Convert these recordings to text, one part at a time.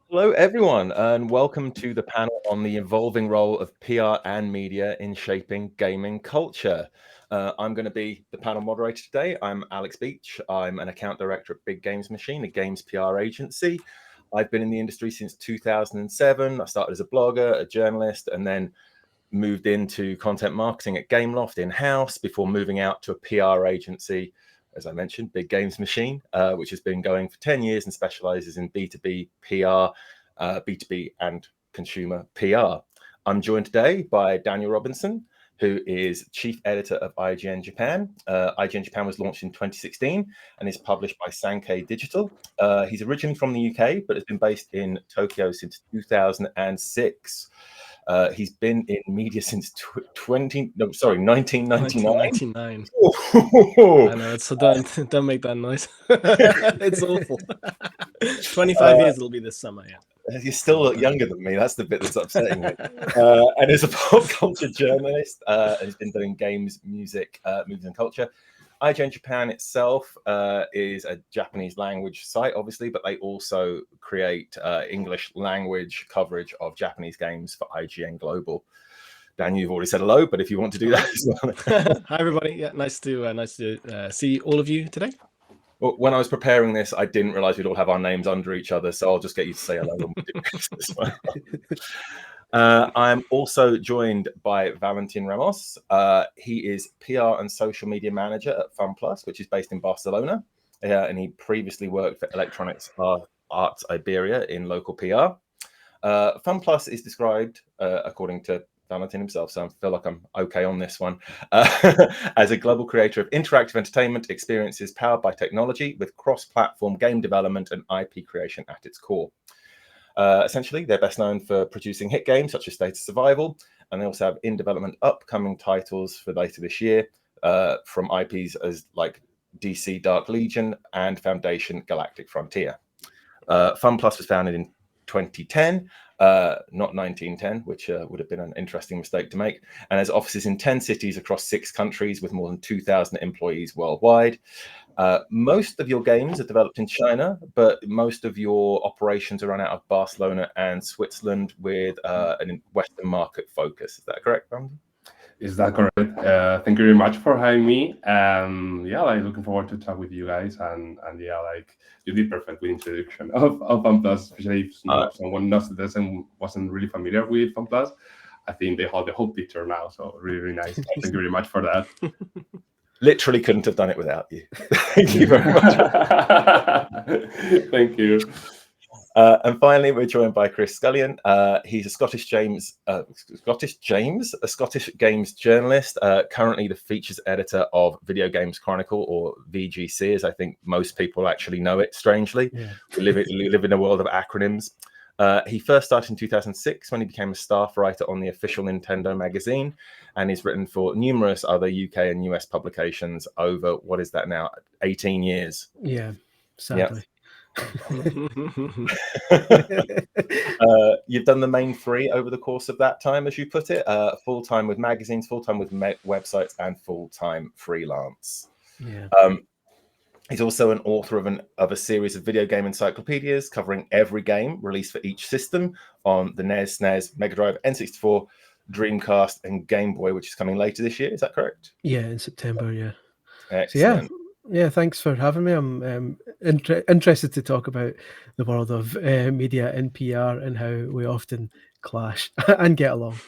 Hello, everyone, and welcome to the panel on the evolving role of PR and media in shaping gaming culture. I'm going to be the panel moderator today. I'm Alex Beech. I'm an account director at Big Games Machine, a games PR agency. I've been in the industry since 2007. I started as a blogger, a journalist, and then moved into content marketing at Gameloft in-house before moving out to a PR agency, as I mentioned, Big Games Machine, which has been going for 10 years and specializes in B2B PR, B2B and consumer PR. I'm joined today by Daniel Robinson, who is chief editor of IGN Japan. IGN Japan was launched in 2016 and is published by Sankei Digital. He's originally from the UK, but has been based in Tokyo since 2006. He's been in media since 1999. 1999. I know, so don't make that noise. It's awful. 25 years it'll be this summer, yeah. You still look younger than me. That's the bit that's upsetting me. And is a pop culture journalist. Has been doing games, music, movies, and culture. IGN Japan itself is a Japanese language site, obviously, but they also create English language coverage of Japanese games for IGN Global. Daniel, you've already said hello, but if you want to do that as well. Hi, everybody. Yeah, nice to see all of you today. Well, when I was preparing this, I didn't realize we'd all have our names under each other, so I'll just get you to say hello when we do this as well. I'm also joined by Valentín Ramos. He is PR and social media manager at FunPlus, which is based in Barcelona, and he previously worked for Electronics Arts Iberia in local PR. FunPlus is described, according to Valentín himself, so I feel like I'm okay on this one, as a global creator of interactive entertainment experiences powered by technology with cross-platform game development and IP creation at its core. Essentially, they're best known for producing hit games such as State of Survival, and they also have in development upcoming titles for later this year from IPs as like DC Dark Legion and Foundation Galactic Frontier. FunPlus was founded in 2010, not 1910, which would have been an interesting mistake to make, and has offices in 10 cities across 6 countries with more than 2,000 employees worldwide. Most of your games are developed in China, but most of your operations are run out of Barcelona and Switzerland with an Western market focus. Is that correct, Brandon? Is that correct? Thank you very much for having me. Yeah, like looking forward to talk with you guys, and yeah, like you did perfect with introduction of FunPlus, especially if someone wasn't really familiar with FunPlus. I think they hold the whole picture now, so really nice. Thank you very much for that. Literally couldn't have done it without you. Thank you very much. Thank you. And finally, we're joined by Chris Scullion. He's a Scottish Games journalist, currently the features editor of Video Games Chronicle, or VGC, as I think most people actually know it, strangely. Yeah. We live in a world of acronyms. He first started in 2006 when he became a staff writer on the official Nintendo magazine, and he's written for numerous other UK and US publications over, what is that now, 18 years? Yeah, sadly. Yeah. You've done the main 3 over the course of that time, as you put it, full-time with magazines, full-time with websites, and full-time freelance. Yeah. He's also an author of a series of video game encyclopedias covering every game released for each system on the NES, SNES, Mega Drive, N64, Dreamcast, and Game Boy, which is coming later this year. Is that correct? Yeah, in September, yeah. Excellent. So yeah, thanks for having me. I'm interested to talk about the world of media and PR and how we often clash and get along.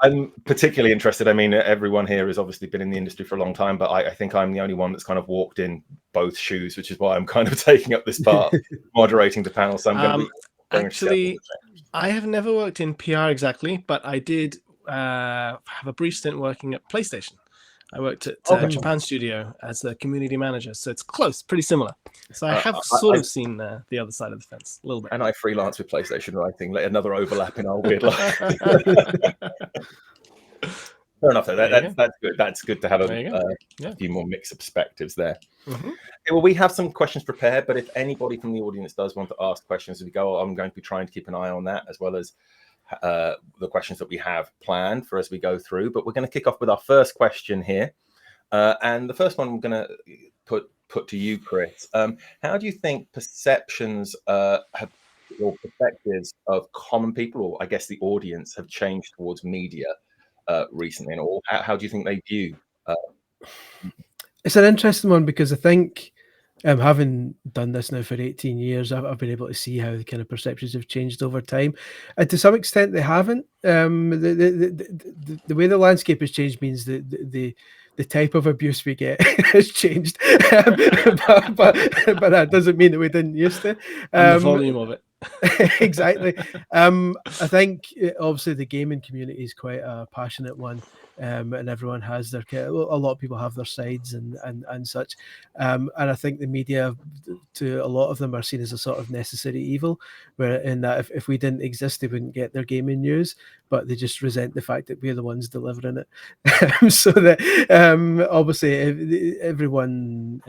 I'm particularly interested. I mean, everyone here has obviously been in the industry for a long time, but I think I'm the only one that's kind of walked in both shoes, which is why I'm kind of taking up this part, moderating the panel. So I'm going to be actually, I have never worked in PR exactly, but I did have a brief stint working at PlayStation. I worked at Okay. Japan Studio as a community manager, so it's close, pretty similar. So I have sort of seen the other side of the fence a little bit. And I freelance with PlayStation writing. Another overlap in our weird life. Fair enough, though. That's good. That's good to have a few more mixed perspectives there. Mm-hmm. Okay, well, we have some questions prepared, but if anybody from the audience does want to ask questions as we go, I'm going to be trying to keep an eye on that, as well as the questions that we have planned for as we go through. But we're going to kick off with our first question here. And the first one I'm going to put to you, Chris. How do you think perceptions or perspectives of common people, or I guess the audience, have changed towards media recently, and all? How do you think they view? It's an interesting one, because I think, having done this now for 18 years, I've been able to see how the kind of perceptions have changed over time, and to some extent they haven't. The way the landscape has changed means that the type of abuse we get has changed, but that doesn't mean that we didn't used to. And the volume of it. Exactly. I think obviously the gaming community is quite a passionate one, and everyone has a lot of people have their sides and such, and I think the media, to a lot of them, are seen as a sort of necessary evil, where in that if we didn't exist, they wouldn't get their gaming news, but they just resent the fact that we're the ones delivering it. So that obviously everyone,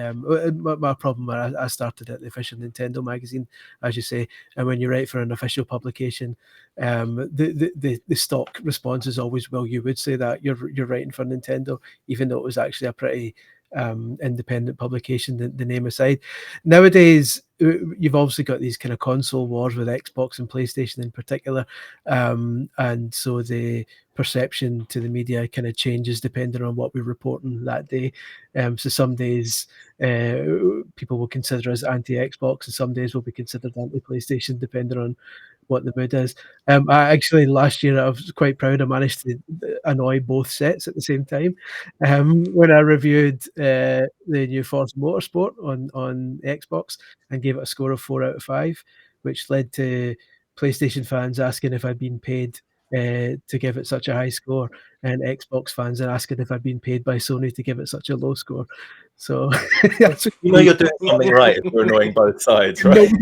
my problem, I started at the official Nintendo magazine, as you say, and when you write for an official publication, the stock response is always, well, you would say that you're writing for Nintendo, even though it was actually a pretty independent publication, the name aside. Nowadays, you've obviously got these kind of console wars with Xbox and PlayStation in particular, and so the perception to the media kind of changes depending on what we're reporting that day. So some days people will consider us anti-Xbox, and some days will be considered anti-PlayStation, depending on what the mood is. I actually, last year, I was quite proud I managed to annoy both sets at the same time. When I reviewed the new Forza Motorsport on Xbox and gave it a score of 4 out of 5, which led to PlayStation fans asking if I'd been paid to give it such a high score, and Xbox fans are asking if I'd been paid by Sony to give it such a low score. So that's you're doing something right if you're annoying both sides, right?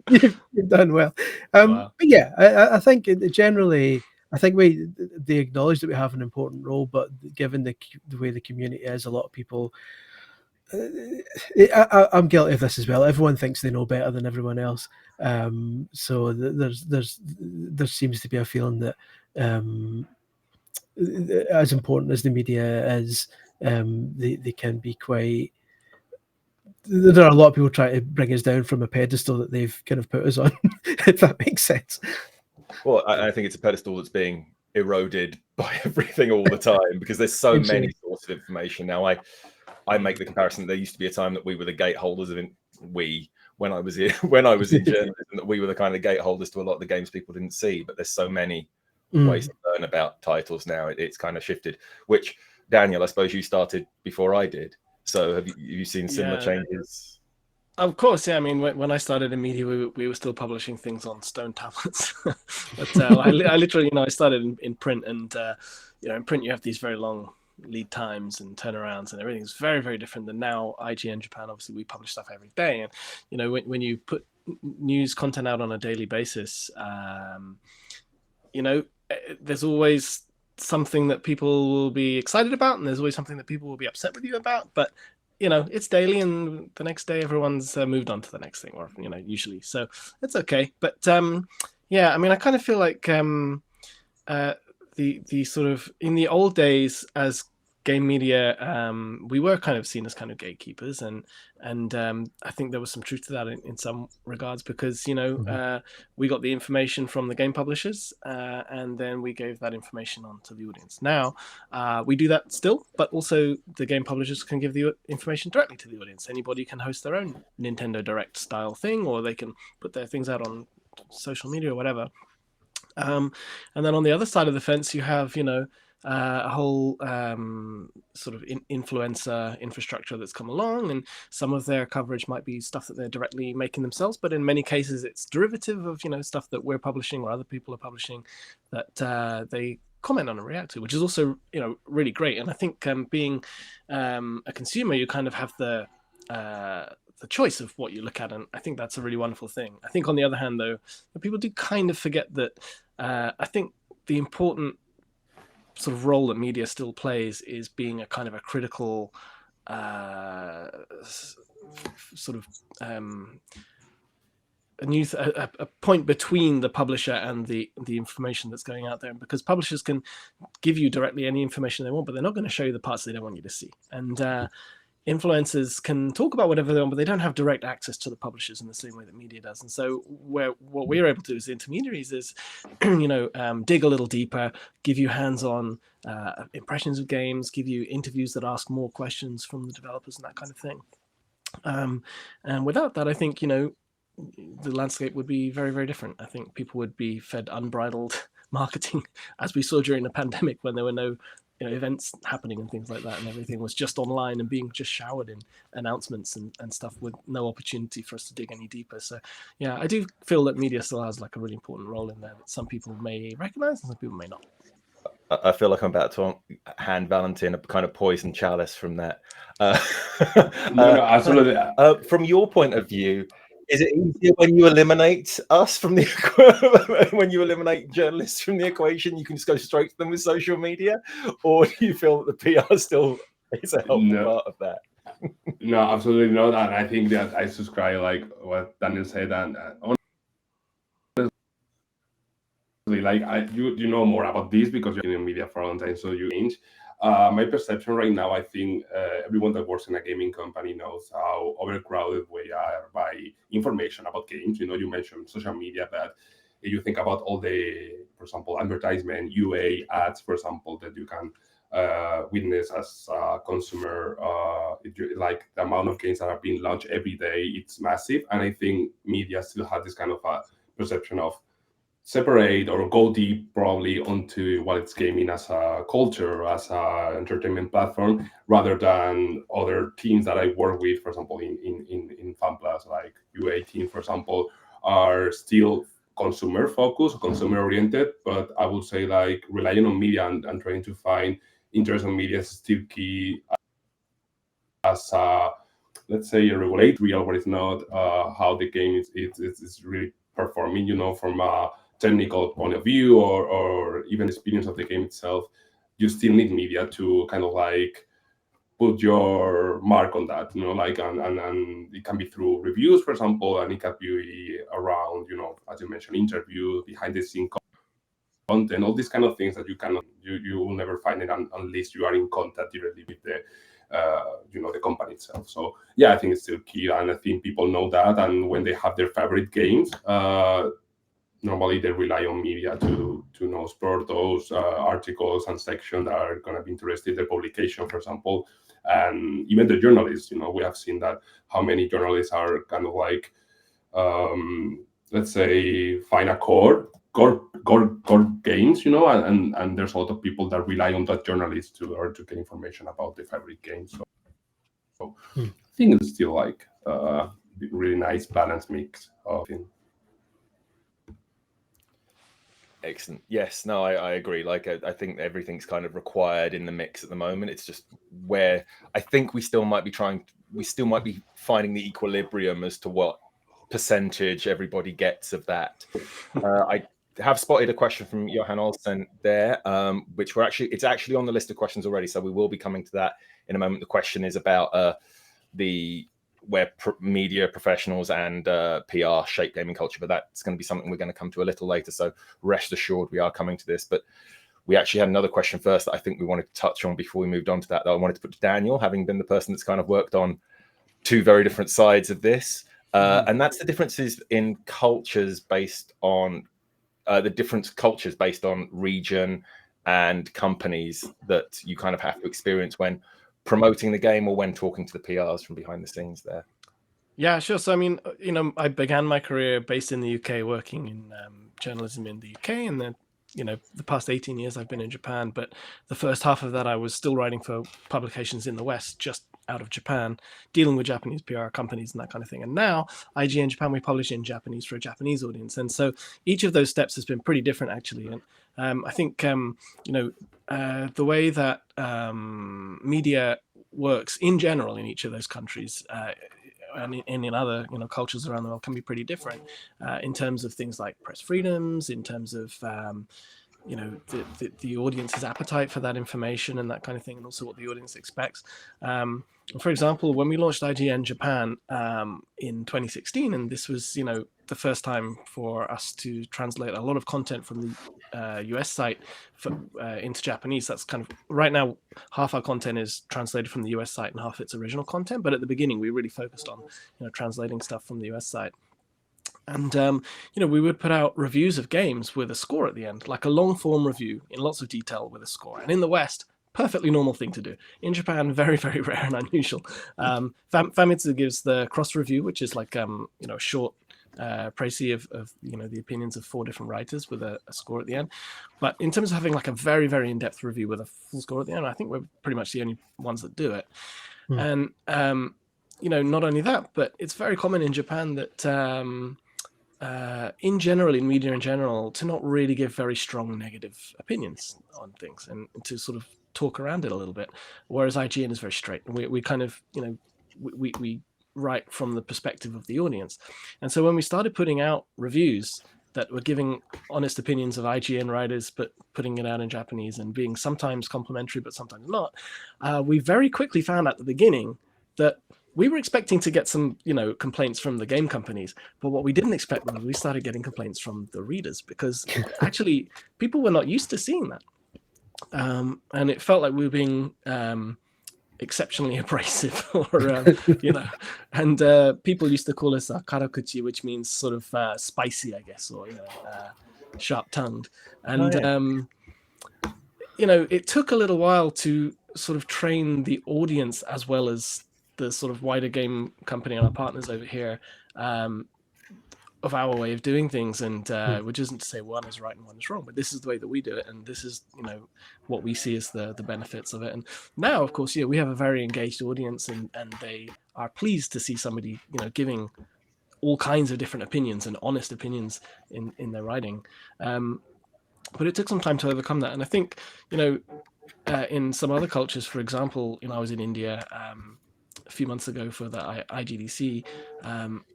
You've done well. Wow. But yeah, I think generally, I think they acknowledge that we have an important role, but given the way the community is, a lot of people, I'm guilty of this as well. Everyone thinks they know better than everyone else. So there seems to be a feeling that as important as the media is, they can be quite. There are a lot of people trying to bring us down from a pedestal that they've kind of put us on, if that makes sense. Well, I think it's a pedestal that's being eroded by everything all the time, because there's so many sources of information now. I make the comparison that there used to be a time that we were the gateholders of when I was in journalism, that we were the kind of gateholders to a lot of the games people didn't see. But there's so many ways to learn about titles now. It's kind of shifted. Which, Daniel, I suppose you started before I did. So have you seen similar changes? Of course, yeah. I mean, when I started in media, we were still publishing things on stone tablets. But I literally, I started in print, and in print you have these very long lead times and turnarounds, and everything's very, very different than now. IGN Japan, obviously, we publish stuff every day, and when you put news content out on a daily basis, there's always something that people will be excited about, and there's always something that people will be upset with you about. But it's daily, and the next day everyone's moved on to the next thing, or usually, so it's okay. But yeah, I mean, I kind of feel like the sort of, in the old days as game media, we were kind of seen as kind of gatekeepers, and I think there was some truth to that in some regards, because we got the information from the game publishers, and then we gave that information on to the audience. Now we do that still, but also the game publishers can give the information directly to the audience. Anybody can host their own Nintendo Direct style thing, or they can put their things out on social media or whatever. And then on the other side of the fence, you have a whole sort of influencer infrastructure that's come along, and some of their coverage might be stuff that they're directly making themselves, but in many cases it's derivative of stuff that we're publishing or other people are publishing, that they comment on and react to, which is also, you know, really great. And I think being a consumer, you kind of have the choice of what you look at, and I think that's a really wonderful thing. I think on the other hand, though, people do kind of forget that I think the important sort of role that media still plays is being a kind of a critical sort of a point between the publisher and the information that's going out there, because publishers can give you directly any information they want, but they're not going to show you the parts they don't want you to see. And influencers can talk about whatever they want, but they don't have direct access to the publishers in the same way that media does. And so what we're able to do as intermediaries is, you know, dig a little deeper, give you hands-on impressions of games, give you interviews that ask more questions from the developers and that kind of thing. And without that, I think, you know, the landscape would be very, very different. I think people would be fed unbridled marketing, as we saw during the pandemic when there were no, you know, events happening and things like that, and everything was just online and being just showered in announcements and stuff, with no opportunity for us to dig any deeper. So yeah, I do feel that media still has like a really important role in there that some people may recognize and some people may not. I feel like I'm about to hand Valentín a kind of poison chalice from that. No, absolutely. From your point of view, is it easier when you eliminate us from the when you eliminate journalists from the equation? You can just go straight to them with social media, or do you feel that the PR still is a helpful part of that? No, absolutely not. And I think that I subscribe like what Daniel said, and honestly, like you know more about this because you're in media for a long time, so you change. My perception right now, I think everyone that works in a gaming company knows how overcrowded we are by information about games. You know, you mentioned social media, but if you think about all the, for example, advertisement, UA ads, for example, that you can witness as a consumer, like the amount of games that are being launched every day, it's massive. And I think media still has this kind of a perception of separate or go deep probably onto what it's gaming as a culture, as an entertainment platform, rather than other teams that I work with, for example, in FunPlus, like UA team, for example, are still consumer focused, consumer oriented, but I would say like relying on media and trying to find interest in media is still key as a, let's say, a regulatory, or it's not how the game is really performing, you know, from a technical point of view or even experience of the game itself. You still need media to kind of like put your mark on that, you know, like, and it can be through reviews, for example, and it can be around, you know, as you mentioned, interviews, behind the scene content, all these kind of things that you will never find it unless you are in contact directly with the you know, the company itself. So yeah, I think it's still key, and I think people know that, and when they have their favorite games, normally they rely on media to know, spur those articles and sections that are going to be interested in the publication, for example. And even the journalists, you know, we have seen that how many journalists are kind of like, let's say, find a core games, you know, and there's a lot of people that rely on that journalist to get information about the favorite games. So I think it's still like a really nice balanced mix of things. Excellent. Yes, no, I agree. Like, I think everything's kind of required in the mix at the moment. It's just where I think we still might be finding the equilibrium as to what percentage everybody gets of that. I have spotted a question from Johan Olsen there, which it's actually on the list of questions already. So we will be coming to that in a moment. The question is about where media professionals and PR shape gaming culture, but that's going to be something we're going to come to a little later. So rest assured, we are coming to this. But we actually had another question first that I think we wanted to touch on before we moved on to that I wanted to put to Daniel, having been the person that's kind of worked on two very different sides of this. And that's the differences in cultures based on region and companies that you kind of have to experience when promoting the game or when talking to the PRs from behind the scenes there. Yeah, sure. So, I mean, you know, I began my career based in the UK, working in journalism in the UK, and then, you know, the past 18 years I've been in Japan. But the first half of that, I was still writing for publications in the West, just out of Japan, dealing with Japanese PR companies and that kind of thing. And now IGN Japan, we publish in Japanese for a Japanese audience. And so each of those steps has been pretty different, actually. And I think, the way that media works in general in each of those countries and in other cultures around the world can be pretty different in terms of things like press freedoms, in terms of the audience's appetite for that information and that kind of thing, and also what the audience expects. For example, when we launched IGN Japan in 2016, and this was the first time for us to translate a lot of content from the US site into Japanese. That's kind of right now half our content is translated from the US site and half its original content. But at the beginning, we really focused on translating stuff from the US site. And we would put out reviews of games with a score at the end, like a long form review in lots of detail with a score. And in the West, perfectly normal thing to do. In Japan, very, very rare and unusual. Famitsu gives the cross review, which is like a short précis of the opinions of 4 different writers with a score at the end. But in terms of having like a very, very in-depth review with a full score at the end, I think we're pretty much the only ones that do it. And not only that, but it's very common in Japan that in general, in media in general, to not really give very strong negative opinions on things and to sort of talk around it a little bit. Whereas IGN is very straight. And we kind of, we write from the perspective of the audience. And so when we started putting out reviews that were giving honest opinions of IGN writers, but putting it out in Japanese and being sometimes complimentary, but sometimes not, we very quickly found at the beginning that we were expecting to get some, complaints from the game companies, but what we didn't expect was we started getting complaints from the readers, because actually people were not used to seeing that. And it felt like we were being exceptionally abrasive, or, and people used to call us karakuchi, which means sort of spicy, I guess, or, sharp-tongued. And, it took a little while to sort of train the audience as well as the sort of wider game company and our partners over here of our way of doing things, and which isn't to say one is right and one is wrong, but this is the way that we do it, and this is what we see as the benefits of it. And now, of course, we have a very engaged audience, and they are pleased to see somebody giving all kinds of different opinions and honest opinions in their writing. But it took some time to overcome that, and I think in some other cultures, for example, I was in India a few months ago for the IGDC,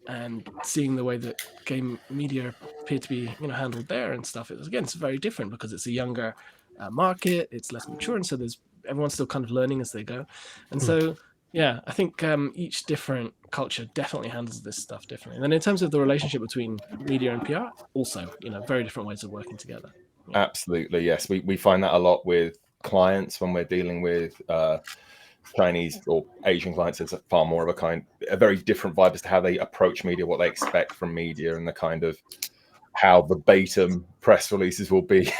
and seeing the way that game media appear to be handled there and stuff, it's very different because it's a younger market, it's less mature, and so everyone's still kind of learning as they go. And so I think each different culture definitely handles this stuff differently. And then in terms of the relationship between media and PR, also very different ways of working together. Absolutely, yes. We find that a lot with clients when we're dealing with Chinese or Asian clients. It's far more of a very different vibe as to how they approach media, what they expect from media, and the kind of how verbatim press releases will be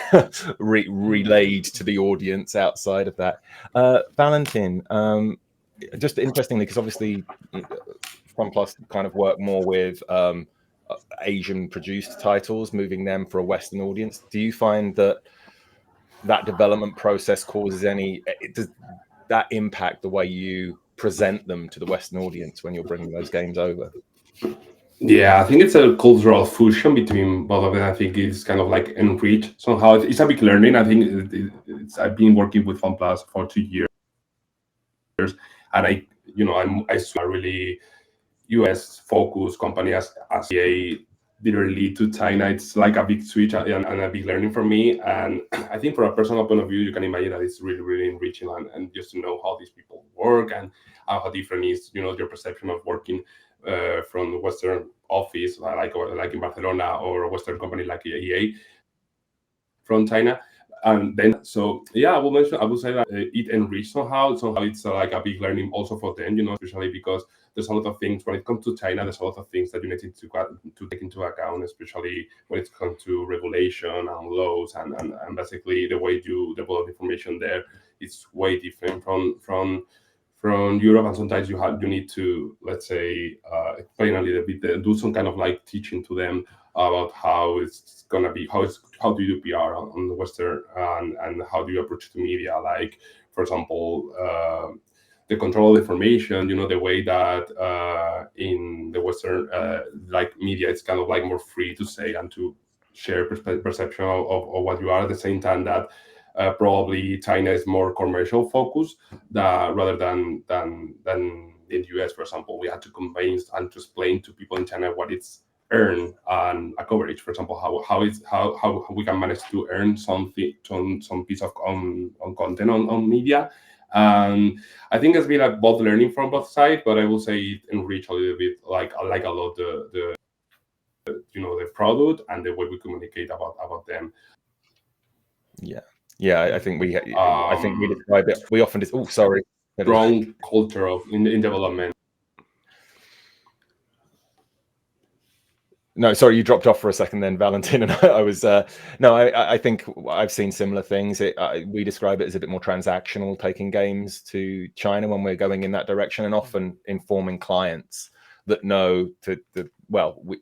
relayed to the audience outside of that. Valentín, just interestingly, because obviously FunPlus kind of work more with Asian produced titles, moving them for a Western audience. Do you find that development process causes does that impact the way you present them to the Western audience when you're bringing those games over? Yeah, I think it's a cultural fusion between both of them. I think it's kind of like enriched somehow. It's a big learning. I think I've been working with FunPlus for 2 years, and I saw a really US focused company as a literally to China. It's like a big switch and a big learning for me. And I think from a personal point of view, you can imagine that it's really, really enriching and just to know how these people work and how different is, your perception of working from the Western office, like in Barcelona, or a Western company like EA from China. And then, I will say that it enriched somehow. It's like a big learning also for them, especially because there's a lot of things when it comes to China. There's a lot of things that you need to take into account, especially when it comes to regulation and laws, and basically the way you develop information there is way different from Europe. And sometimes you need to, let's say, explain a little bit, do some kind of like teaching to them about how it's gonna be, how do you do PR on the Western, and how do you approach the media. Like, for example, the control of information, the way that in the Western like media, it's kind of like more free to say and to share perception of what you are, at the same time that probably China is more commercial focused rather than in the US, for example. We had to convince and to explain to people in China what it's earn on a coverage, for example, how we can manage to earn some piece of on content on media. And I think it's been both learning from both sides, but I will say it enriched a little bit, like a lot the product and the way we communicate about them. Yeah, I think we describe it. We often just strong culture in development. No, sorry, you dropped off for a second then, Valentin, and I was I think I've seen similar things. We describe it as a bit more transactional, taking games to China when we're going in that direction, and often informing clients that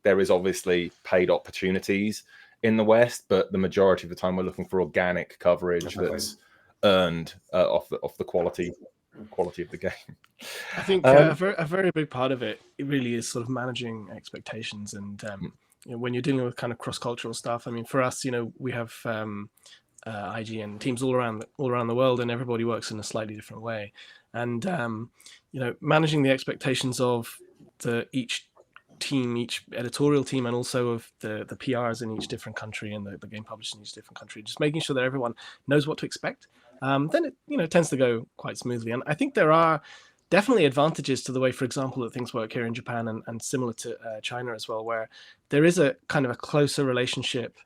there is obviously paid opportunities in the West, but the majority of the time we're looking for organic coverage that's earned off the quality of the game. I think a very big part of it really is sort of managing expectations, and when you're dealing with kind of cross-cultural stuff. I mean, for us, we have IGN teams all around the world, and everybody works in a slightly different way. And managing the expectations of each team, each editorial team, and also of the PRs in each different country and the game publishers in each different country, just making sure that everyone knows what to expect. Then it tends to go quite smoothly. And I think there are definitely advantages to the way, for example, that things work here in Japan and similar to China as well, where there is a kind of a closer relationship.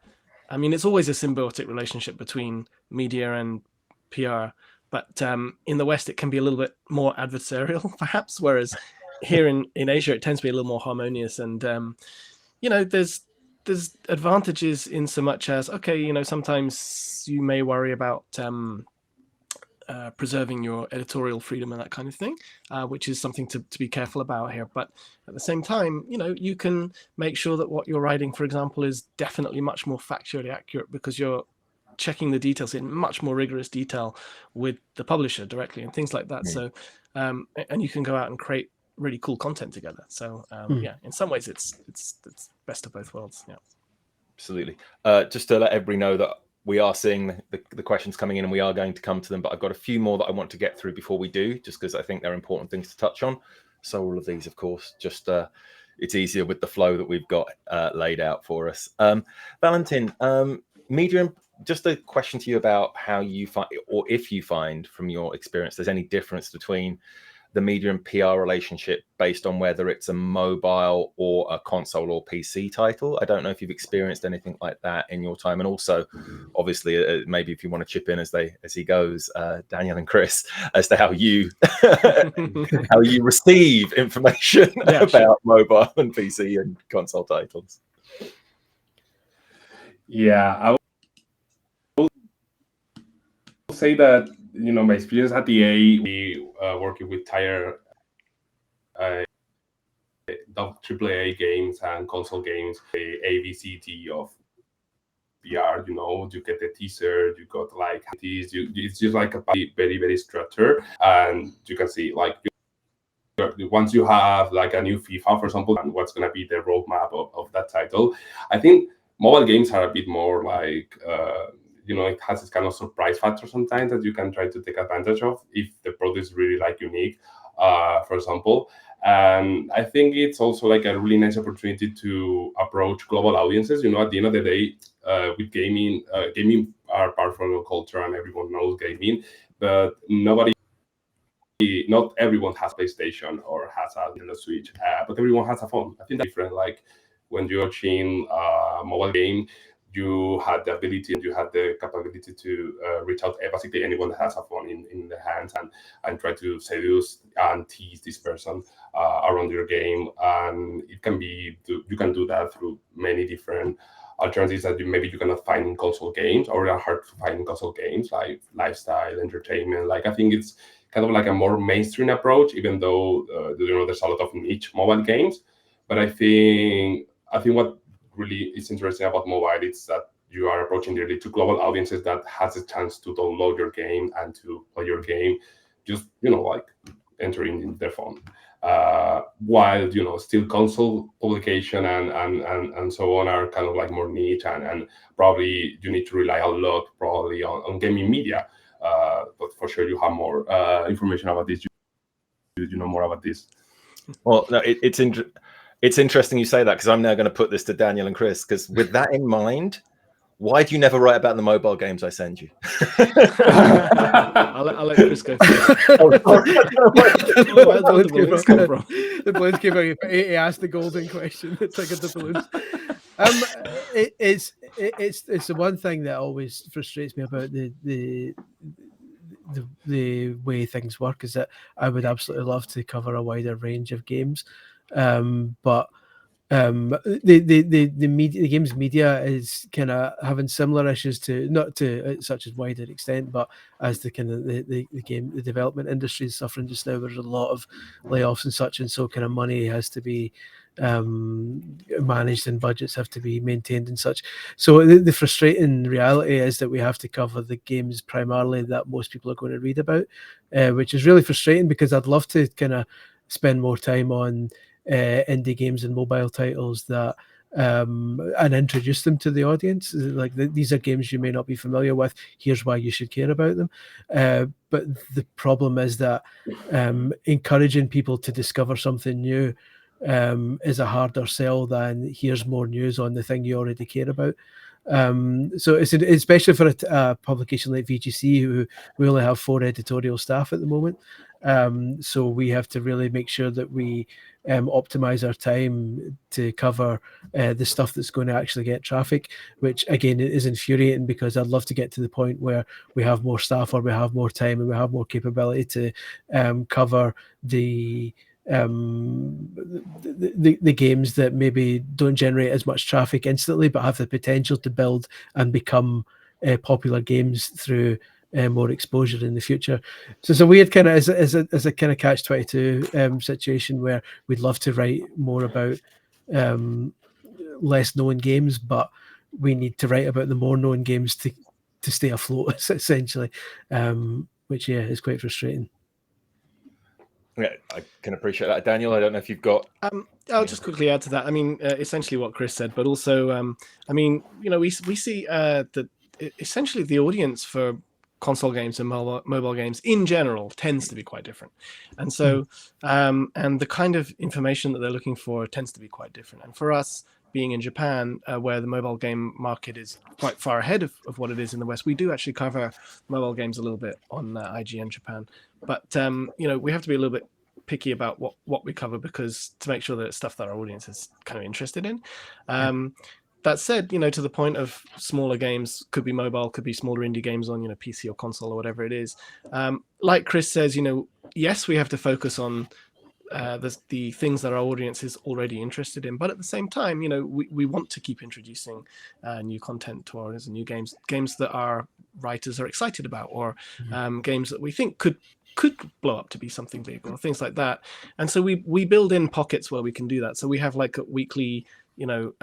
I mean, it's always a symbiotic relationship between media and PR, but in the West, it can be a little bit more adversarial, perhaps, whereas here in Asia, it tends to be a little more harmonious. And, there's advantages in so much as, sometimes you may worry about preserving your editorial freedom and that kind of thing, which is something to be careful about here. But at the same time, you can make sure that what you're writing, for example, is definitely much more factually accurate because you're checking the details in much more rigorous detail with the publisher directly and things like that. So, and you can go out and create really cool content together. So, in some ways, it's best of both worlds. Yeah, absolutely. Just to let everybody know that we are seeing the questions coming in and we are going to come to them, but I've got a few more that I want to get through before we do, just because I think they're important things to touch on. So all of these, of course, just it's easier with the flow that we've got laid out for us. Valentin, media, just a question to you about how you find, or if you find from your experience, there's any difference between the media and PR relationship based on whether it's a mobile or a console or PC title. I don't know if you've experienced anything like that in your time. And also, obviously, maybe if you want to chip in as he goes, Daniel and Chris, as to how you receive information about mobile and PC and console titles. Yeah, I will say that, my experience at EA, we working with tier AAA games and console games, the ABCD of PR, you get the teaser, you got like these, it's just like a very, very structured, and you can see like once you have like a new FIFA, for example, and what's going to be the roadmap of that title. I think mobile games are a bit more like, it has this kind of surprise factor sometimes that you can try to take advantage of if the product is really like unique, for example. And I think it's also like a really nice opportunity to approach global audiences. At the end of the day, with gaming are part of our culture and everyone knows gaming, but not everyone has PlayStation or has a Nintendo Switch, but everyone has a phone. I think that's different. Like when you're watching a mobile game, you had the ability and you had the capability to reach out to basically anyone that has a phone in the hands and try to seduce and tease this person around your game. And it can be, you can do that through many different alternatives that maybe you cannot find in console games or are hard to find in console games, like lifestyle, entertainment. Like I think it's kind of like a more mainstream approach, even though there's a lot of niche mobile games. But I think what really is interesting about mobile is that you are approaching really to global audiences that has a chance to download your game and to play your game just like entering in their phone. While still console publication and so on are kind of like more niche, and probably you need to rely a lot probably on gaming media. But for sure you have more information about this. You know more about this. Well, no, it's interesting you say that, because I'm now going to put this to Daniel and Chris, because with that in mind, why do you never write about the mobile games I send you? I'll let Chris go first. The balloons came out. He asked the golden question. It's like the balloons. It's the one thing that always frustrates me about the way things work, is that I would absolutely love to cover a wider range of games, but the media, the games media, is kind of having similar issues, to not to such as wider extent, but as the kind of the development industry is suffering just now. There's a lot of layoffs and such, and so kind of money has to be managed and budgets have to be maintained and such. So the frustrating reality is that we have to cover the games primarily that most people are going to read about, which is really frustrating, because I'd love to kind of spend more time on indie games and mobile titles that and introduce them to the audience. Like these are games you may not be familiar with. Here's why you should care about them. But the problem is that encouraging people to discover something new is a harder sell than here's more news on the thing you already care about. So it's especially for a publication like VGC, who we only have 4 editorial staff at the moment. So we have to really make sure that we optimize our time to cover the stuff that's going to actually get traffic, which again is infuriating, because I'd love to get to the point where we have more staff, or we have more time, and we have more capability to cover the games that maybe don't generate as much traffic instantly, but have the potential to build and become popular games through more exposure in the future. So it's a weird kind of as a kind of catch-22 situation, where we'd love to write more about less known games, but we need to write about the more known games to stay afloat, essentially, which is quite frustrating. Yeah, I can appreciate that. Daniel, I don't know if you've got... I'll just quickly add to that. I mean, essentially what Chris said, but also, I mean, we see that essentially the audience for console games and mobile games in general tends to be quite different. And so, and the kind of information that they're looking for tends to be quite different. And for us, being in Japan, where the mobile game market is quite far ahead of what it is in the West, we do actually cover mobile games a little bit on IGN Japan. But we have to be a little bit picky about what we cover, because to make sure that it's stuff that our audience is kind of interested in. That said, to the point of smaller games, could be mobile, could be smaller indie games on PC or console or whatever it is. Like Chris says, yes, we have to focus on the things that our audience is already interested in, but at the same time, we want to keep introducing new content to our audience, and new games that our writers are excited about, or games that we think could blow up to be something big, or things like that. And so we build in pockets where we can do that. So we have like a weekly video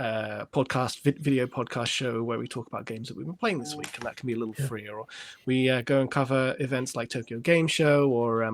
podcast show where we talk about games that we've been playing this week, and that can be a little freer. Or we go and cover events like Tokyo Game Show, or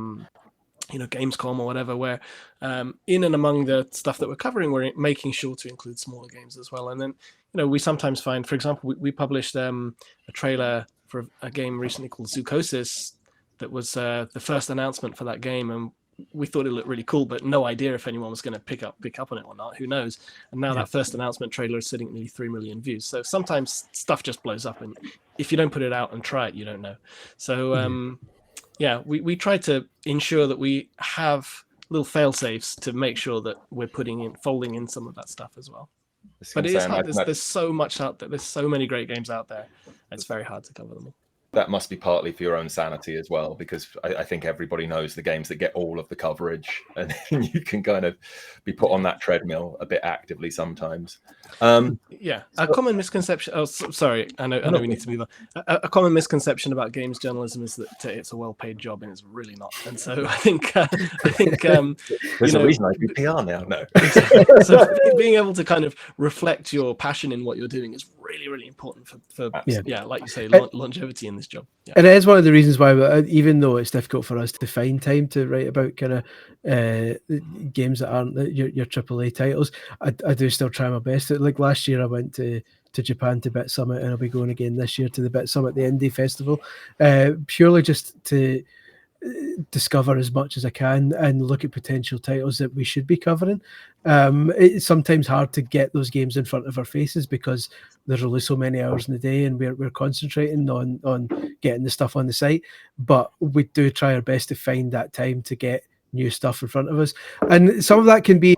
Gamescom or whatever, where in and among the stuff that we're covering, we're making sure to include smaller games as well. And then we sometimes find, for example, we published a trailer for a game recently called Zoocosis that was the first announcement for that game, and we thought it looked really cool, but no idea if anyone was going to pick up on it or not. Who knows? And now that first announcement trailer is sitting at nearly 3 million views. So sometimes stuff just blows up, and if you don't put it out and try it, you don't know. So we try to ensure that we have little fail safes to make sure that we're folding in some of that stuff as well. But it is hard. There's so much out there. There's so many great games out there. It's very hard to cover them all. That must be partly for your own sanity as well, because I think everybody knows the games that get all of the coverage, and you can kind of be put on that treadmill a bit actively sometimes. A common misconception. Oh, sorry, I know we need to move on. A common misconception about games journalism is that it's a well-paid job, and it's really not. And so I think there's a reason I do PR now. No, so being able to kind of reflect your passion in what you're doing is really, really important for Absolutely. like you say, longevity in this job. Yeah. And it is one of the reasons why, even though it's difficult for us to find time to write about kind of games that aren't your AAA titles, I do still try my best. Like last year, I went to Japan to Bit Summit, and I'll be going again this year to the Bit Summit, the Indie Festival, purely just to discover as much as I can and look at potential titles that we should be covering. It's sometimes hard to get those games in front of our faces because there's only so many hours in the day, and we're concentrating on getting the stuff on the site. But we do try our best to find that time to get new stuff in front of us, and some of that can be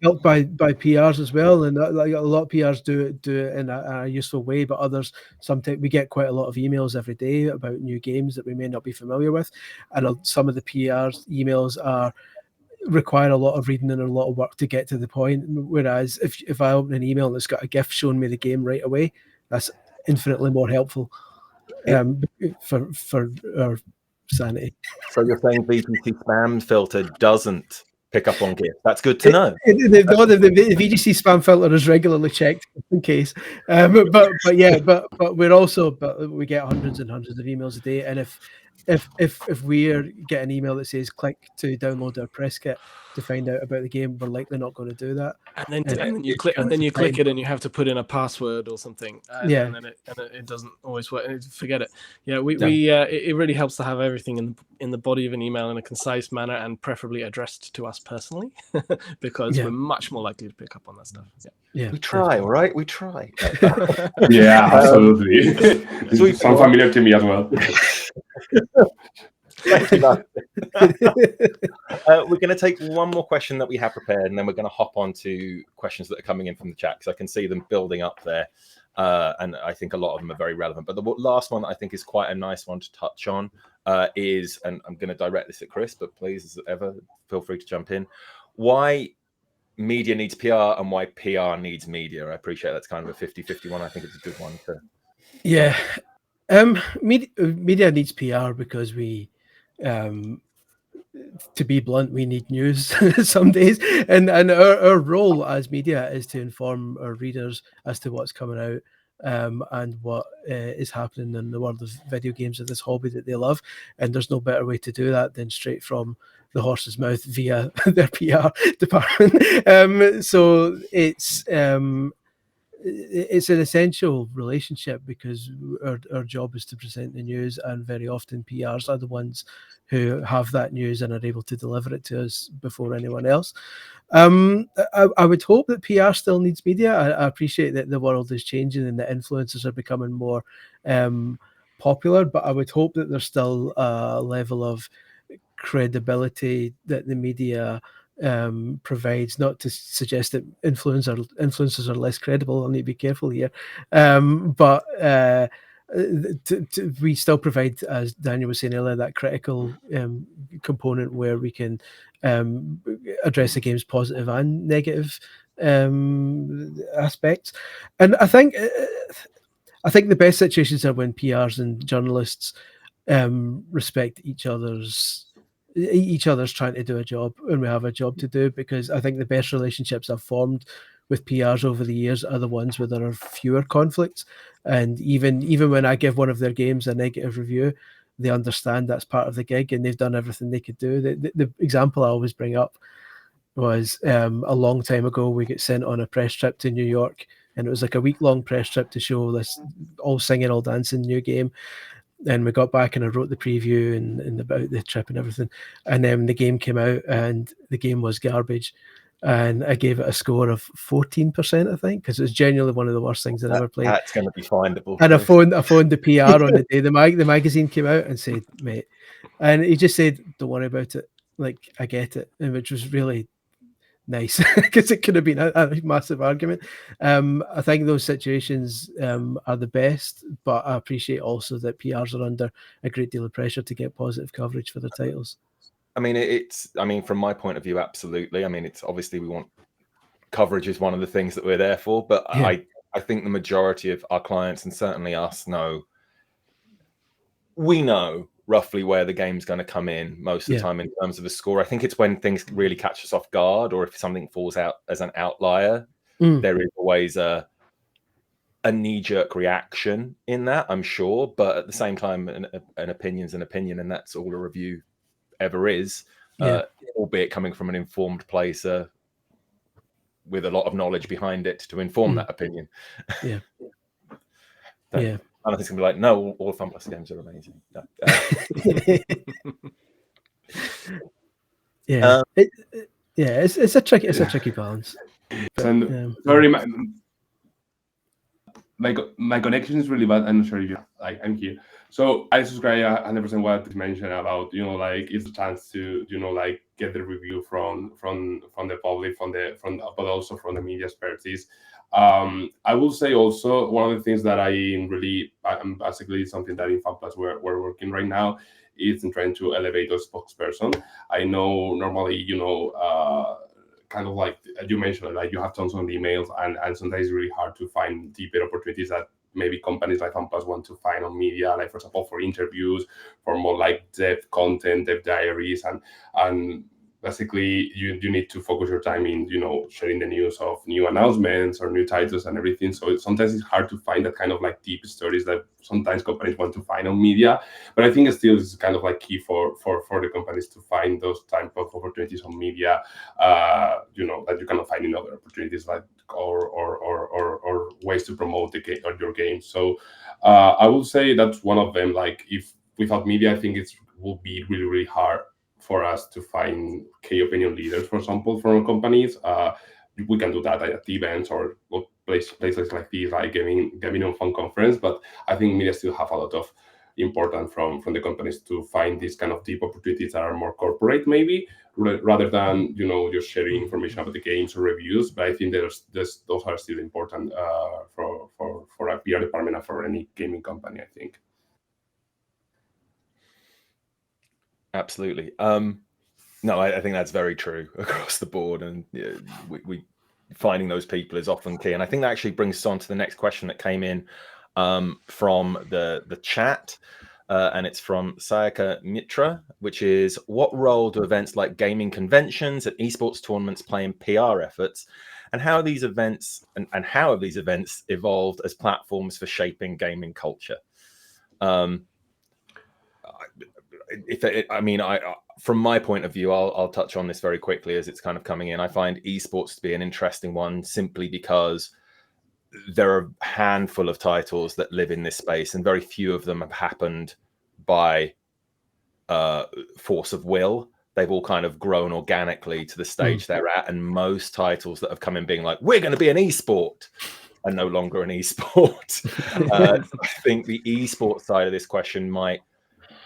helped by PRs as well, and like a lot of PRs do it in a useful way, but others, sometimes we get quite a lot of emails every day about new games that we may not be familiar with, and some of the PRs emails require a lot of reading and a lot of work to get to the point, whereas if I open an email that's got a GIF showing me the game right away, that's infinitely more helpful for our sanity. So you're saying VGC spam filter doesn't pick up on GIF? That's good to know. The VGC spam filter is regularly checked in case, but we get hundreds and hundreds of emails a day, and if we get an email that says click to download our press kit to find out about the game, we're likely not going to do that. And then you click it, and you have to put in a password or something. And then it doesn't always work. Forget it. Yeah, it really helps to have everything in the body of an email in a concise manner, and preferably addressed to us personally, because we're much more likely to pick up on that stuff. Yeah, we try, all right. We try. Yeah, absolutely. This sounds familiar to me as well. Thank you, we're going to take one more question that we have prepared, and then we're going to hop on to questions that are coming in from the chat, because I can see them building up there, and I think a lot of them are very relevant. But the last one that I think is quite a nice one to touch on is, and I'm going to direct this at Chris, but please, as ever, feel free to jump in, why media needs PR and why PR needs media. I appreciate that's kind of a 50-50 one. I think it's a good one to... Yeah. Media needs PR because we, to be blunt, we need news some days, and our role as media is to inform our readers as to what's coming out, and what is happening in the world of video games, of this hobby that they love. And there's no better way to do that than straight from the horse's mouth via their PR department. So it's an essential relationship, because our job is to present the news, and very often PRs are the ones who have that news and are able to deliver it to us before anyone else. I would hope that PR still needs media. I appreciate that the world is changing and that influencers are becoming more popular, but I would hope that there's still a level of credibility that the media provides. Not to suggest that influencers are less credible. I need to be careful here, but we still provide, as Daniel was saying earlier, that critical component where we can address the game's positive and negative aspects. And I think the best situations are when PRs and journalists respect each other's trying to do a job, and we have a job to do, because I think the best relationships I've formed with PRs over the years are the ones where there are fewer conflicts. And even when I give one of their games a negative review, they understand that's part of the gig, and they've done everything they could do. The example I always bring up was a long time ago, we get sent on a press trip to New York, and it was like a week-long press trip to show this all singing, all dancing new game. And we got back, and I wrote the preview and about the trip and everything. And then the game came out, and the game was garbage. And I gave it a score of 14%, I think, because it was genuinely one of the worst things I'd ever played. That's going to be findable. And I phoned the PR on the day the magazine came out and said, mate, and he just said, don't worry about it. Like, I get it. And which was really nice, because it could have been a massive argument. I think those situations are the best, but I appreciate also that PRs are under a great deal of pressure to get positive coverage for their titles. I mean, from my point of view, absolutely. I mean, it's obviously we want coverage is one of the things that we're there for, but yeah. I think the majority of our clients, and certainly us, we know roughly where the game's going to come in most of the time in terms of a score. I think it's when things really catch us off guard, or if something falls out as an outlier, there is always a knee-jerk reaction in that, I'm sure, but at the same time, an opinion's an opinion, and that's all a review ever is, albeit coming from an informed place with a lot of knowledge behind it to inform that opinion. Yeah. I don't think it's gonna be like, no, all FunPlus games are amazing. No. It's a tricky balance. And sorry, my connection is really bad. I'm not sure if I'm here. So I subscribe 100% what you mentioned about, it's a chance to, get the review from the public, but also from the media expertise. I will say also one of the things that I'm basically something that in FunPlus we're working right now is in trying to elevate a spokesperson. I know normally, kind of like you mentioned, like you have tons of emails, and sometimes it's really hard to find deeper opportunities that maybe companies like FunPlus want to find on media, like for example for interviews, for more like depth content, depth diaries, and basically you need to focus your time in sharing the news of new announcements or new titles and everything. So sometimes it's hard to find that kind of like deep stories that sometimes companies want to find on media, but I think it still is kind of like key for the companies to find those type of opportunities on media, that you cannot find in other opportunities, like or ways to promote the game or your game. So I will say that's one of them. Like if without media, I think it will be really, really hard for us to find key opinion leaders, for example, from companies. We can do that at events or places like these, like GamingonPhone Conference. But I think media still have a lot of importance from the companies to find these kind of deep opportunities that are more corporate, maybe, rather than just sharing information about the games or reviews. But I think those are still important for a PR department and for any gaming company, I think. Absolutely. No, I think that's very true across the board, and we finding those people is often key. And I think that actually brings us on to the next question that came in from the chat, and it's from Sayaka Mitra, which is, what role do events like gaming conventions and esports tournaments play in PR efforts, and how are these events and how have these events evolved as platforms for shaping gaming culture? From my point of view, I'll touch on this very quickly as it's kind of coming in. I find esports to be an interesting one simply because there are a handful of titles that live in this space, and very few of them have happened by force of will. They've all kind of grown organically to the stage they're at, and most titles that have come in being like, we're going to be an esport, are no longer an esport. I think the esport side of this question might,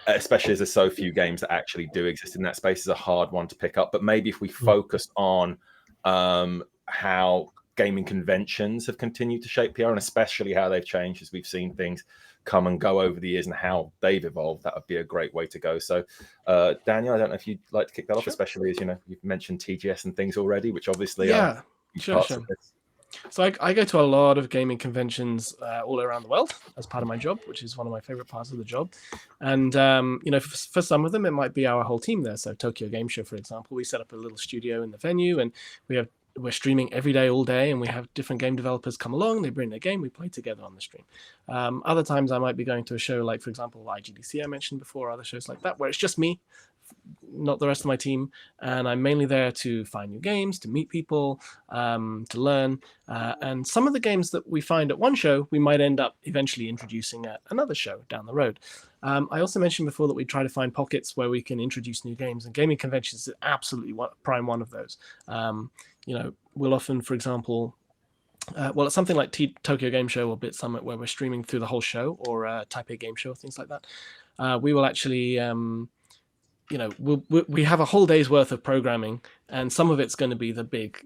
especially as there's so few games that actually do exist in that space, is a hard one to pick up. But maybe if we focus on how gaming conventions have continued to shape PR, and especially how they've changed as we've seen things come and go over the years and how they've evolved, that would be a great way to go. So Daniel, I don't know if you'd like to kick that off, especially as you've mentioned TGS and things already, which obviously are sure. So I go to a lot of gaming conventions all around the world as part of my job, which is one of my favorite parts of the job. And, for some of them, it might be our whole team there. So Tokyo Game Show, for example, we set up a little studio in the venue, and we're streaming every day, all day, and we have different game developers come along, they bring their game, we play together on the stream. Other times I might be going to a show like, for example, IGDC I mentioned before, other shows like that, where it's just me, not the rest of my team, and I'm mainly there to find new games, to meet people, to learn, and some of the games that we find at one show we might end up eventually introducing at another show down the road. I also mentioned before that we try to find pockets where we can introduce new games, and gaming conventions is absolutely prime one of those. We'll often, for example, it's something like Tokyo Game Show or Bit Summit, where we're streaming through the whole show, or Taipei Game Show, things like that. We will actually we have a whole day's worth of programming, and some of it's going to be the big,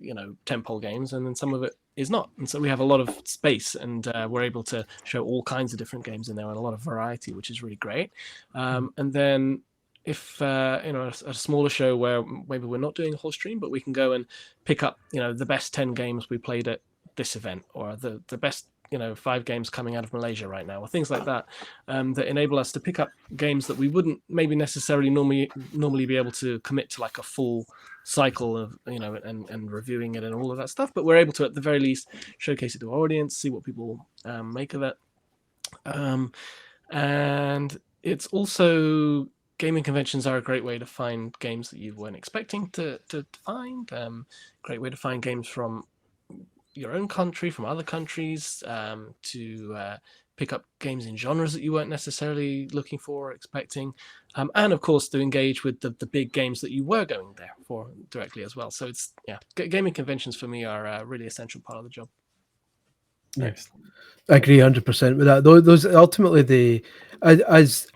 tentpole games, and then some of it is not. And so we have a lot of space, and we're able to show all kinds of different games in there and a lot of variety, which is really great. And then if, a smaller show where maybe we're not doing a whole stream, but we can go and pick up, the best 10 games we played at this event, or the best 5 games coming out of Malaysia right now, or things like that, that enable us to pick up games that we wouldn't maybe necessarily normally be able to commit to like a full cycle of, and reviewing it and all of that stuff. But we're able to, at the very least, showcase it to our audience, see what people make of it. And it's also, gaming conventions are a great way to find games that you weren't expecting to find. Great way to find games from your own country, from other countries, to pick up games in genres that you weren't necessarily looking for or expecting, and of course to engage with the big games that you were going there for directly as well. So it's gaming conventions for me are a really essential part of the job. Yes, I agree 100% with that. Those ultimately, as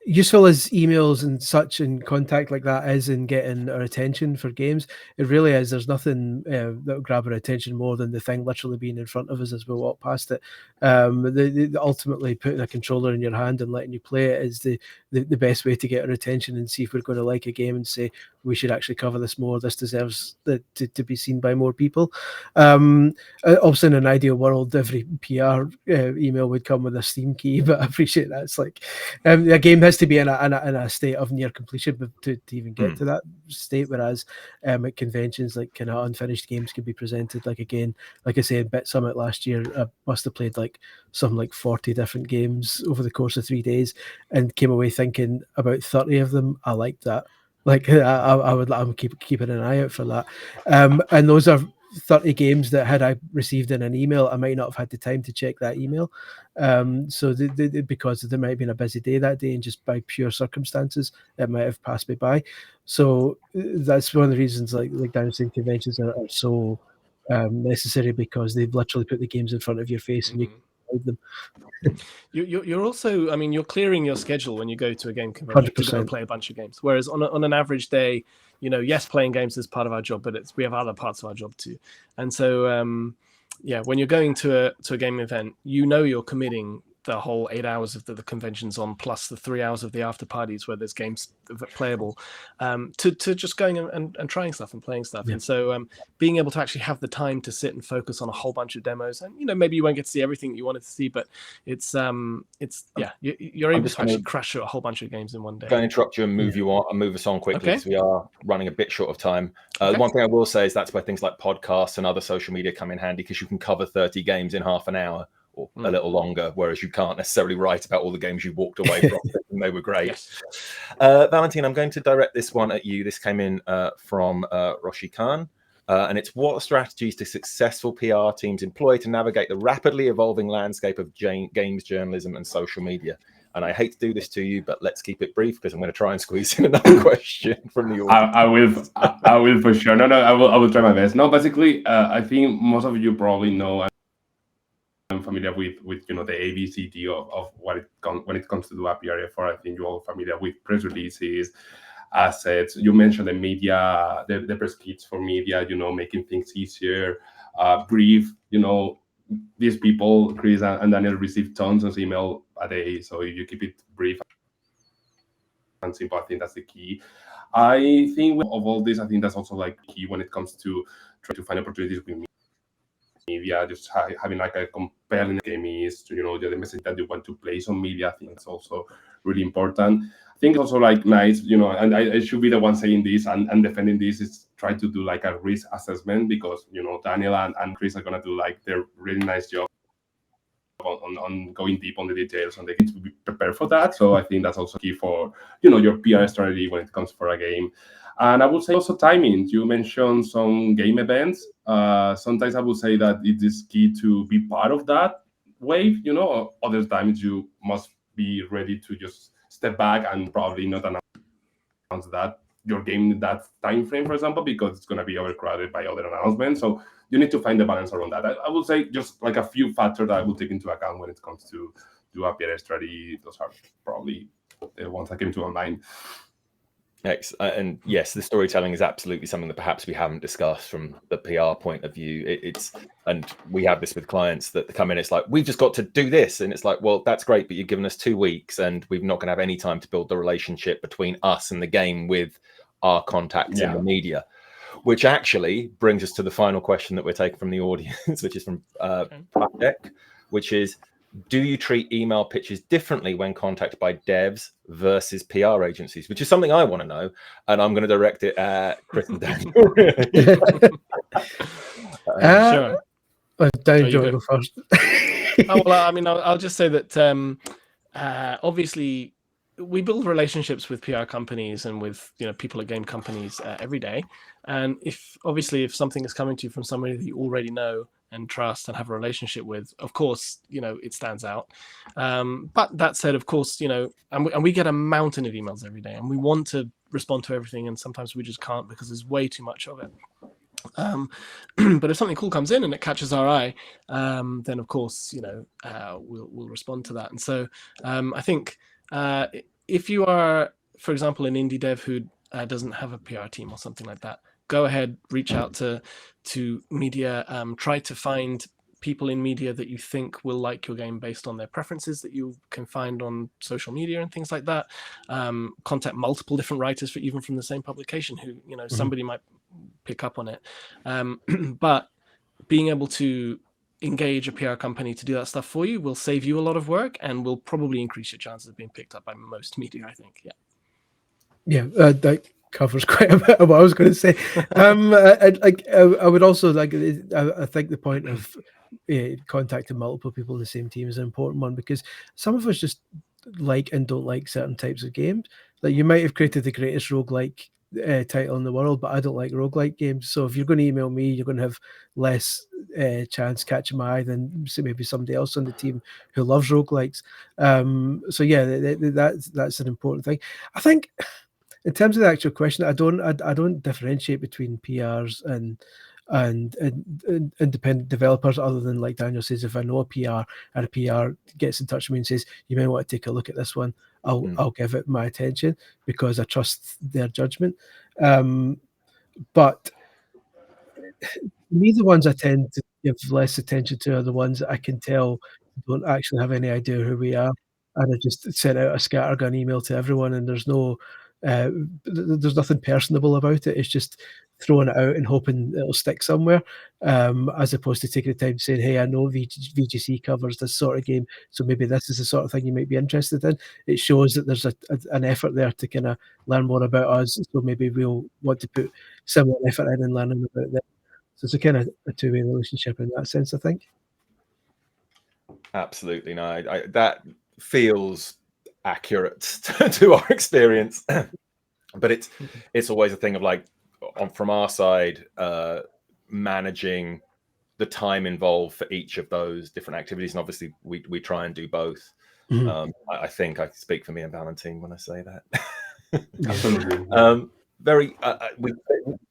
useful as emails and such and contact like that is in getting our attention for games, it really is. There's nothing that will grab our attention more than the thing literally being in front of us as we walk past it. Ultimately, putting a controller in your hand and letting you play it is the best way to get our attention and see if we're going to like a game and say, we should actually cover this more. This deserves to be seen by more people. Obviously, in an ideal world, every PR email would come with a Steam key, but I appreciate that. It's like a game has to be in a state of near completion to even get to that state. Whereas at conventions, like kind of unfinished games can be presented. Like I say, in Bit Summit last year, I must have played like 40 different games over the course of 3 days, and came away thinking about 30 of them I liked that. Like I'm keeping an eye out for that. And those are 30 games that had I received in an email, I might not have had the time to check that email. So because there might have been a busy day that day, and just by pure circumstances, it might have passed me by. So that's one of the reasons like Dan saying, conventions are so necessary, because they've literally put the games in front of your face and you can read them. You're also, you're clearing your schedule when you go to a game convention 100%. To go and play a bunch of games. Whereas on an average day, yes, playing games is part of our job, but we have other parts of our job too. And so, when you're going to a game event, you're committing the whole 8 hours of the convention's on, plus the 3 hours of the after parties where there's games playable, to just going and trying stuff and playing stuff. Yeah. And so being able to actually have the time to sit and focus on a whole bunch of demos, and maybe you won't get to see everything that you wanted to see, but you're able to actually crash through a whole bunch of games in one day. I'm going to interrupt you and move us on quickly, because we are running a bit short of time. The one thing I will say is that's where things like podcasts and other social media come in handy, because you can cover 30 games in half an hour or a little longer, whereas you can't necessarily write about all the games you walked away from and they were great. Yes. Valentín, I'm going to direct this one at you. This came in from Roshi Khan, and it's: what strategies do successful PR teams employ to navigate the rapidly evolving landscape of games journalism and social media? And I hate to do this to you, but let's keep it brief, because I'm going to try and squeeze in another question from the audience. I will for sure. No, I will try my best. No, basically, I think most of you probably know. I'm familiar with the ABCD of when it comes to do a PR effort. I think you're all familiar with press releases, assets. You mentioned the media, the press kits for media. Making things easier. Brief. These people, Chris and Daniel, receive tons of email a day. So if you keep it brief and simple, I think that's the key. I think of all this, I think that's also like key when it comes to trying to find opportunities with media, just having like a compelling game is, the message that you want to place on media. I think it's also really important. I think also like nice, and I should be the one saying this and defending this, is try to do like a risk assessment, because, Daniel and Chris are going to do like their really nice job on going deep on the details, and they need to be prepared for that. So I think that's also key for, your PR strategy when it comes for a game. And I would say also timing. You mentioned some game events. Sometimes I would say that it is key to be part of that wave. Other times you must be ready to just step back and probably not announce that your game in that time frame, for example, because it's going to be overcrowded by other announcements. So you need to find the balance around that. I would say just like a few factors that I will take into account when it comes to do a PR strategy. Those are probably the ones that came to my mind. And yes, the storytelling is absolutely something that perhaps we haven't discussed from the PR point of view. And we have this with clients that come in, it's like, we've just got to do this. And it's like, well, that's great, but you've given us 2 weeks and we're not going to have any time to build the relationship between us and the game with our contacts in the media. which actually brings us to the final question that we're taking from the audience, which is from Project, which is, do you treat email pitches differently when contacted by devs versus PR agencies? Which is something I want to know, and I'm going to direct it at Chris and Daniel. Sure. Daniel, you go first. Oh, well, I mean, I'll just say that obviously we build relationships with PR companies and with people at game companies every day, and if something is coming to you from somebody that you already know and trust and have a relationship with, of course it stands out. But that said, of course, and we get a mountain of emails every day, and we want to respond to everything, and sometimes we just can't because there's way too much of it. But if something cool comes in and it catches our eye, then of course we'll respond to that. And so I think if you are, for example, an indie dev who doesn't have a PR team or something like that, go ahead, reach out to media, try to find people in media that you think will like your game based on their preferences that you can find on social media and things like that. Contact multiple different writers even from the same publication who somebody might pick up on it. But being able to engage a PR company to do that stuff for you will save you a lot of work and will probably increase your chances of being picked up by most media, I think. That covers quite a bit of what I was going to say. I would also I think the point of contacting multiple people in the same team is an important one, because some of us just like and don't like certain types of games. Like, you might have created the greatest roguelike title in the world, but I don't like roguelike games. So if you're going to email me, you're going to have less chance catching my eye than maybe somebody else on the team who loves roguelikes. So yeah, that's an important thing. I think in terms of the actual question, I don't differentiate between PRs and independent developers, other than, like Daniel says, if I know a PR and a PR gets in touch with me and says, you may want to take a look at this one, I'll give it my attention because I trust their judgment. But me, the ones I tend to give less attention to are the ones that I can tell don't actually have any idea who we are, and I just sent out a scattergun email to everyone, and there's nothing personable about it. It's just throwing it out and hoping it'll stick somewhere, as opposed to taking the time to saying, hey, I know VGC covers this sort of game, so maybe this is the sort of thing you might be interested in. It shows that there's an effort there to kind of learn more about us, so maybe we'll want to put similar effort in learning about them. So it's a kind of a two-way relationship in that sense, I think. Absolutely. No, that feels accurate to our experience. But it's always a thing of, like, from our side, managing the time involved for each of those different activities, and obviously we try and do both. I think I speak for me and Valentín when I say that. Absolutely.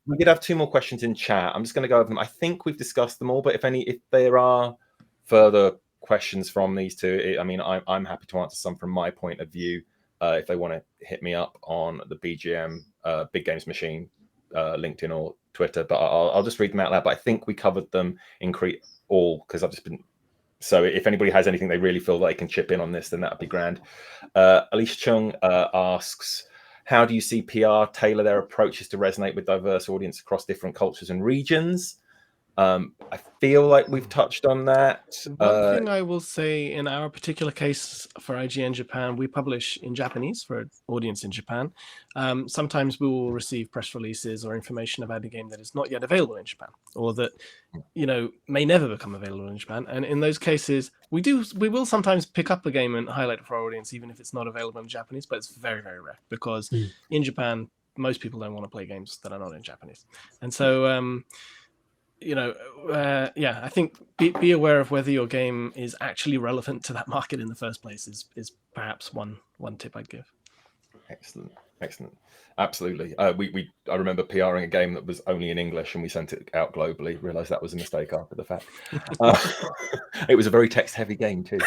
We did have two more questions in chat. I'm just going to go over them. I think we've discussed them all, but if there are further questions from these two, I mean, I'm happy to answer some from my point of view. If they want to hit me up on the BGM Big Games Machine LinkedIn or Twitter, but I'll just read them out loud. But I think we covered them in all, because I've just been. So if anybody has anything they really feel they can chip in on this, then that'd be grand. Alicia Chung asks, how do you see PR tailor their approaches to resonate with diverse audience across different cultures and regions? I feel like we've touched on that. One thing I will say, in our particular case for IGN Japan, we publish in Japanese for an audience in Japan. Sometimes we will receive press releases or information about a game that is not yet available in Japan, or that may never become available in Japan. And in those cases, we will sometimes pick up a game and highlight it for our audience, even if it's not available in Japanese. But it's very, very rare, because in Japan, most people don't want to play games that are not in Japanese. And so I think be aware of whether your game is actually relevant to that market in the first place is perhaps one tip I'd give. Excellent. Absolutely. I remember PRing a game that was only in English, and we sent it out globally. Realized that was a mistake after the fact. It was a very text-heavy game too.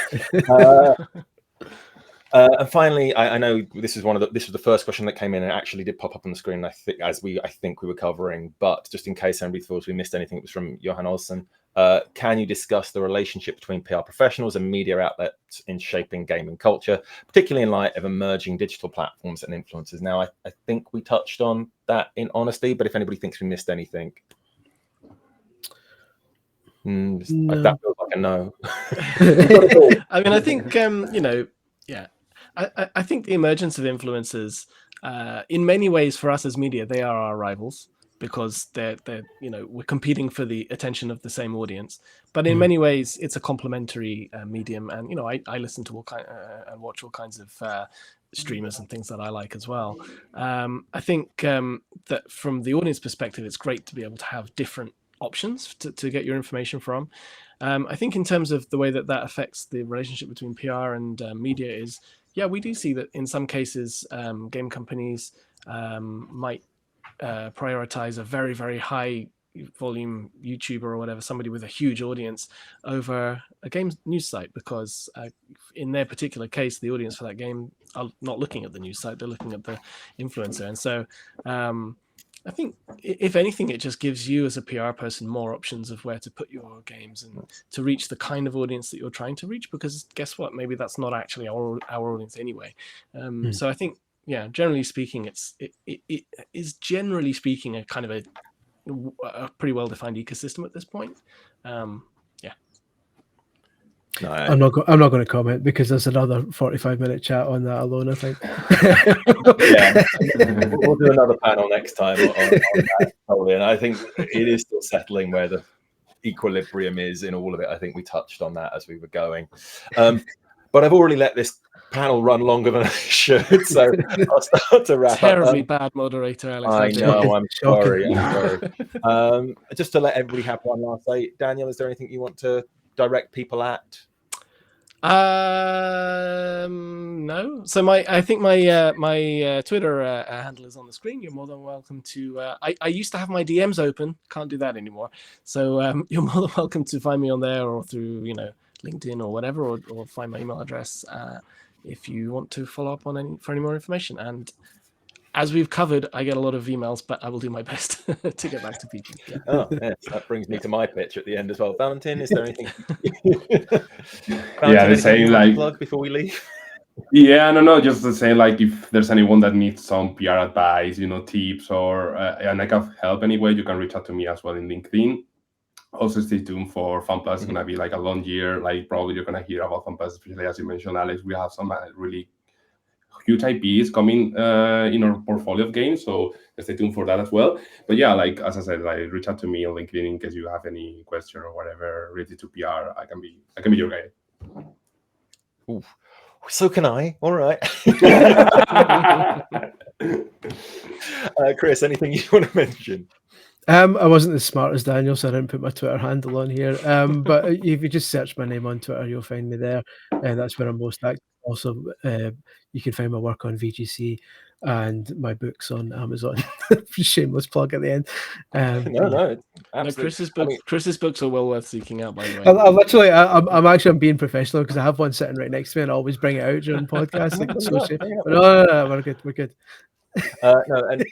And finally, I know this was the first question that came in and actually did pop up on the screen. I think we were covering, but just in case anybody thought we missed anything, it was from Johan Olsen. Can you discuss the relationship between PR professionals and media outlets in shaping gaming culture, particularly in light of emerging digital platforms and influencers? Now, I think we touched on that in honesty, but if anybody thinks we missed anything, No. that feels like a no. I mean, I think I think the emergence of influencers, in many ways, for us as media, they are our rivals, because they're we're competing for the attention of the same audience. But in many ways, it's a complementary medium, and I listen to all and watch all kinds of streamers and things that I like as well. I think that from the audience perspective, it's great to be able to have different options to get your information from. I think in terms of the way that affects the relationship between PR and media is, we do see that in some cases, game companies might prioritize a very, very high volume YouTuber or whatever, somebody with a huge audience, over a games news site, because in their particular case, the audience for that game are not looking at the news site, they're looking at the influencer. And so I think, if anything, it just gives you as a PR person more options of where to put your games and to reach the kind of audience that you're trying to reach, because guess what, maybe that's not actually our audience anyway. So I think, generally speaking, it is generally speaking a kind of a pretty well-defined ecosystem at this point. No, I'm not going to comment, because there's another 45-minute chat on that alone, I think. We'll do another panel next time on that, probably. And I think it is still settling where the equilibrium is in all of it. I think we touched on that as we were going. But I've already let this panel run longer than I should, so I'll start to wrap up. Terribly bad moderator, Alex. I know, I'm sorry. Just to let everybody have one last say, Daniel, is there anything you want to direct people at? No. So I think my Twitter handle is on the screen. You're more than welcome to. I used to have my DMs open. Can't do that anymore. So you're more than welcome to find me on there, or through LinkedIn or whatever, or find my email address if you want to follow up on for any more information. And as we've covered, I get a lot of emails, but I will do my best to get back to people. Yeah. Oh, yes, that brings me to my pitch at the end as well. Valentín, is there anything? The same, like, plug before we leave. No, just the same. Like, if there's anyone that needs some PR advice, tips, or and I can help anyway, you can reach out to me as well in LinkedIn. Also, stay tuned for FunPlus. It's gonna be like a long year. Like, probably you're gonna hear about FunPlus, especially as you mentioned, Alex. We have some really huge IPs coming in our portfolio of games, so stay tuned for that as well. But like, as I said, like, reach out to me on LinkedIn in case you have any question or whatever related to PR. I can be your guy. Ooh, so can I. All right. Chris, anything you want to mention? I wasn't as smart as Daniel, so I didn't put my Twitter handle on here. But if you just search my name on Twitter, you'll find me there. That's where I'm most active. Also, you can find my work on VGC and my books on Amazon. Shameless plug at the end. No, Chris's books are well worth seeking out, by the way. I'm actually being professional, because I have one sitting right next to me, and I always bring it out during podcasts. No, we're good. And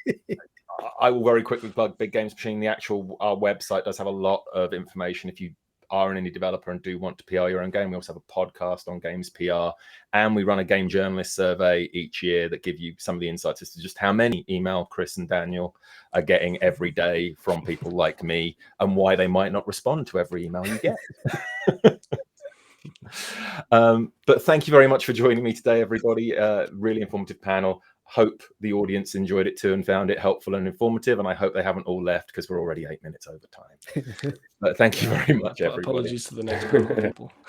I will very quickly plug Big Games Machine. Our website does have a lot of information if you are an indie developer and do want to PR your own game. We also have a podcast on games PR, and we run a game journalist survey each year that give you some of the insights as to just how many email Chris and Daniel are getting every day from people like me, and why they might not respond to every email you get. But thank you very much for joining me today, everybody. Really informative panel. Hope the audience enjoyed it too and found it helpful and informative, and I hope they haven't all left, because we're already 8 minutes over time. But thank you very much, everybody. Apologies to the next group of people.